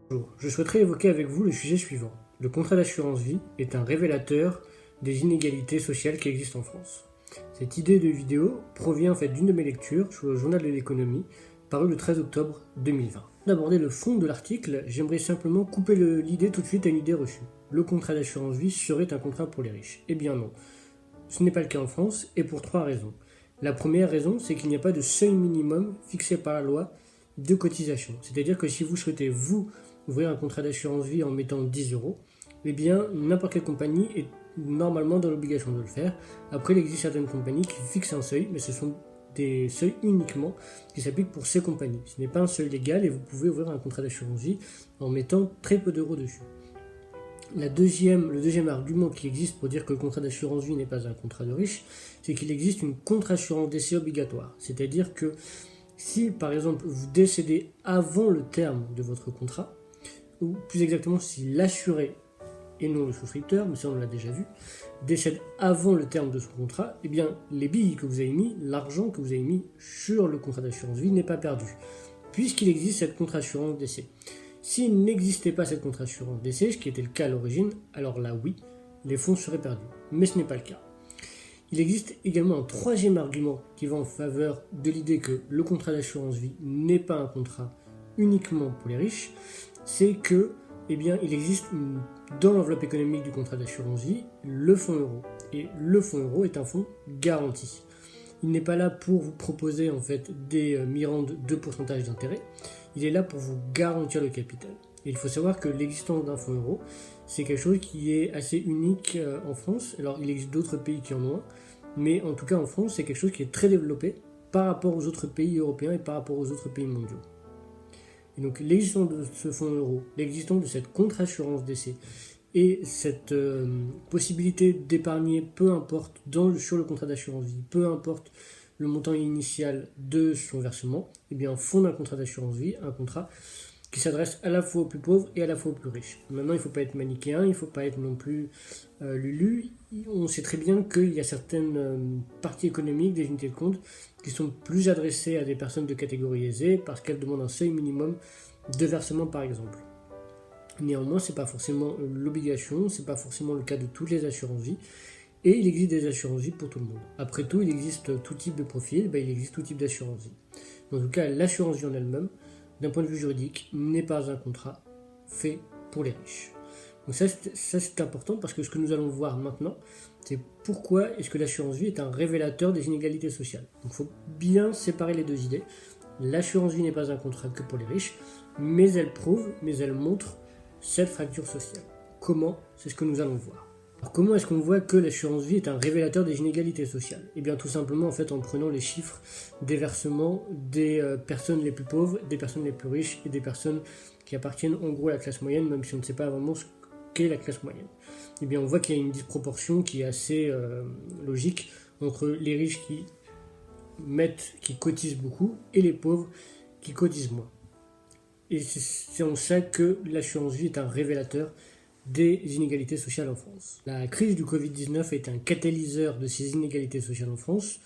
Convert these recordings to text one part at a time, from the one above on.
Bonjour, je souhaiterais évoquer avec vous le sujet suivant. Le contrat d'assurance vie est un révélateur des inégalités sociales qui existent en France. Cette idée de vidéo provient en fait d'une de mes lectures sur le journal de l'économie paru le 13 octobre 2020. Avant d'aborder le fond de l'article, j'aimerais simplement couper l'idée tout de suite à une idée reçue. Le contrat d'assurance vie serait un contrat pour les riches. Eh bien non, ce n'est pas le cas en France et pour trois raisons. La première raison, c'est qu'il n'y a pas de seuil minimum fixé par la loi de cotisation. C'est-à-dire que si vous souhaitez vous ouvrir un contrat d'assurance vie en mettant 10 euros, eh bien n'importe quelle compagnie est normalement dans l'obligation de le faire. Après, il existe certaines compagnies qui fixent un seuil, mais ce sont des seuils uniquement qui s'appliquent pour ces compagnies. Ce n'est pas un seuil légal et vous pouvez ouvrir un contrat d'assurance vie en mettant très peu d'euros dessus. Le deuxième argument qui existe pour dire que le contrat d'assurance vie n'est pas un contrat de riche, c'est qu'il existe une contre-assurance décès obligatoire. C'est-à-dire que si, par exemple, vous décédez avant le terme de votre contrat, ou plus exactement si l'assuré, et non le souscripteur, mais ça on l'a déjà vu, décède avant le terme de son contrat, eh bien les billes que vous avez mis, l'argent que vous avez mis sur le contrat d'assurance vie n'est pas perdu, puisqu'il existe cette contre-assurance décès. S'il n'existait pas cette contre-assurance décès, ce qui était le cas à l'origine, alors là oui, les fonds seraient perdus, mais ce n'est pas le cas. Il existe également un troisième argument qui va en faveur de l'idée que le contrat d'assurance vie n'est pas un contrat uniquement pour les riches, c'est que, eh bien, il existe dans l'enveloppe économique du contrat d'assurance vie le fonds euro. Et le fonds euro est un fonds garanti. Il n'est pas là pour vous proposer en fait des mirandes de pourcentage d'intérêt, il est là pour vous garantir le capital. Et il faut savoir que l'existence d'un fonds euro, c'est quelque chose qui est assez unique en France. Alors il existe d'autres pays qui en ont un, mais en tout cas en France, c'est quelque chose qui est très développé par rapport aux autres pays européens et par rapport aux autres pays mondiaux. Et donc l'existence de ce fonds euro, l'existence de cette contre-assurance décès et cette possibilité d'épargner, peu importe sur le contrat d'assurance vie, peu importe le montant initial de son versement, eh bien fonde un contrat d'assurance vie, un contrat qui s'adresse à la fois aux plus pauvres et à la fois aux plus riches. Maintenant, il ne faut pas être manichéen, il ne faut pas être non plus lulu. On sait très bien qu'il y a certaines parties économiques des unités de compte qui sont plus adressées à des personnes de catégorie aisée parce qu'elles demandent un seuil minimum de versement par exemple. Néanmoins, ce n'est pas forcément l'obligation, ce n'est pas forcément le cas de toutes les assurances vie. Et il existe des assurances vie pour tout le monde. Après tout, il existe tout type de profil, il existe tout type d'assurance vie. En tout cas, l'assurance vie en elle-même, d'un point de vue juridique, n'est pas un contrat fait pour les riches. Donc ça c'est important parce que ce que nous allons voir maintenant, c'est pourquoi est-ce que l'assurance vie est un révélateur des inégalités sociales. Donc il faut bien séparer les deux idées. L'assurance vie n'est pas un contrat que pour les riches, mais elle prouve, mais elle montre cette fracture sociale. Comment? C'est ce que nous allons voir. Alors comment est-ce qu'on voit que l'assurance vie est un révélateur des inégalités sociales? Eh bien tout simplement en fait en prenant les chiffres des versements des personnes les plus pauvres, des personnes les plus riches et des personnes qui appartiennent en gros à la classe moyenne, même si on ne sait pas vraiment ce qu'est la classe moyenne. Eh bien on voit qu'il y a une disproportion qui est assez logique entre les riches qui cotisent beaucoup et les pauvres qui cotisent moins. Et c'est en ça que l'assurance vie est un révélateur des inégalités sociales en France. La crise du Covid-19 est un catalyseur de ces inégalités sociales en France,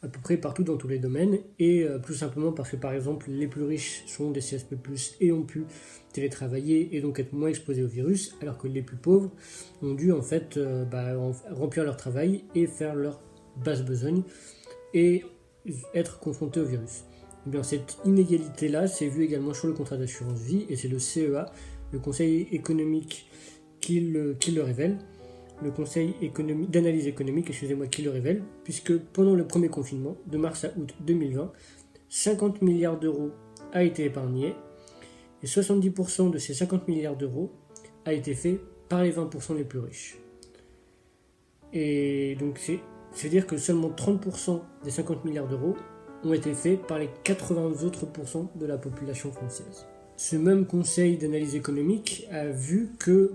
à peu près partout dans tous les domaines, et plus simplement parce que par exemple les plus riches sont des CSP+, et ont pu télétravailler et donc être moins exposés au virus, alors que les plus pauvres ont dû en fait remplir leur travail et faire leurs basses besognes et être confrontés au virus. Et bien, cette inégalité-là s'est vue également sur le contrat d'assurance vie, et c'est le CEA, le Conseil économique qui le révèle, le Conseil d'analyse économique, qui le révèle, puisque pendant le premier confinement, de mars à août 2020, 50 milliards d'euros a été épargné, et 70% de ces 50 milliards d'euros a été fait par les 20% les plus riches. Et donc c'est-à-dire que seulement 30% des 50 milliards d'euros ont été faits par les 80 autres % de la population française. Ce même conseil d'analyse économique a vu que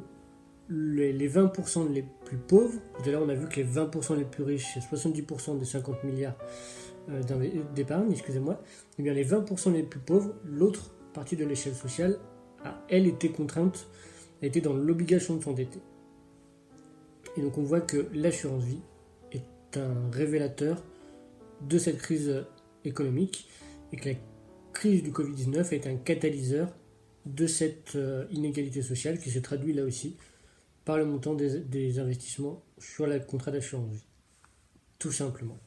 les 20% les plus pauvres, tout à l'heure on a vu que les 20% les plus riches, c'est 70% des 50 milliards d'épargne, et bien les 20% les plus pauvres, l'autre partie de l'échelle sociale, a elle été contrainte, a été dans l'obligation de s'endetter. Et donc on voit que l'assurance vie est un révélateur de cette crise économique et que la crise du Covid-19 est un catalyseur de cette inégalité sociale qui se traduit là aussi par le montant des investissements sur les contrats d'assurance vie, tout simplement.